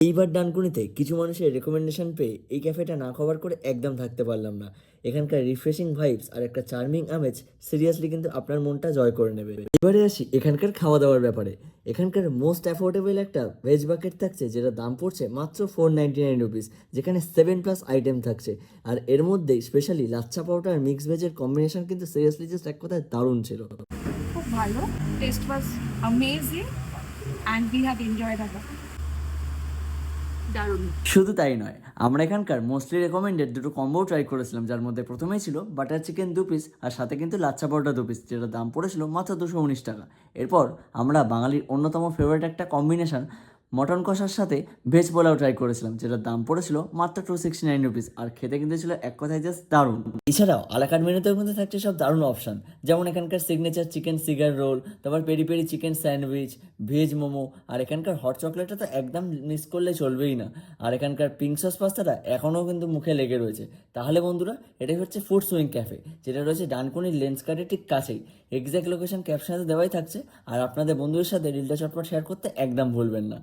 এইবার ডানকুনিতে কিছু মানুষের রেকমেন্ডেশন পেয়ে এই ক্যাফেটা না কভার করে একদম থাকতে পারলাম না। এখানকার রিফ্রেশিং ভাইবস আর একটা চার্মিং আমেজ সিরিয়াসলি কিন্তু আপনার মনটা জয় করে নেবে। এবারে আসি এখানকার খাওয়া দাওয়ার ব্যাপারে। এখানকার মোস্ট অ্যাফোর্ডেবল একটা ভেজ বাকেট থাকছে, যেটা দাম পড়ছে মাত্র 499 রুপিস, যেখানে 7+ আইটেম থাকছে। আর এর মধ্যেই স্পেশালি লাচ্ছা পাউডার আর মিক্স ভেজের কম্বিনেশন কিন্তু সিরিয়াসলি জাস্ট এক কথায় দারুণ ছিল। খুব ভালো, taste was amazing and we have enjoyed a lot. দারুণ। শুধু তাই নয়, আমরা এখানকার মোস্টলি রেকমেন্ডেড দুটো কম্বোও ট্রাই করেছিলাম, যার মধ্যে প্রথমেই ছিল বাটার চিকেন 2 পিস আর সাথে কিন্তু লাচ্ছা পরোটা 2 পিস, যেটার দাম পড়েছিল মাত্র 219 টাকা। এরপর আমরা বাঙালির অন্যতম ফেভারিট একটা কম্বিনেশন মটন কষার সাথে ভেজ পোলাও ট্রাই করেছিলাম, যেটার দাম পড়েছিল মাত্র 269 রুপিস, আর খেতে কিন্তু ছিল এক কথায় জাস্ট দারুণ। এছাড়াও আলাকার মেনুতেও কিন্তু থাকছে সব দারুণ অপশন, যেমন এখানকার সিগনেচার চিকেন সিগার রোল, তারপর peri peri chicken sandwich, veg momo, আর এখানকার হট চকলেটটা তো একদম মিস করলে চলবেই না। আর এখানকার পিঙ্ক সস পাস্তাটা এখনও কিন্তু মুখে লেগে রয়েছে। তাহলে বন্ধুরা, এটাই হচ্ছে ফুড সুইং ক্যাফে, যেটা রয়েছে ডানকুনির লেন্স কার্ডের ঠিক কাছেই। এক্স্যাক্ট লোকেশন ক্যাপশনে দেওয়াই থাকছে। আর আপনাদের বন্ধুদের সাথে রিলটা চটপট শেয়ার করতে একদম ভুলবেন না।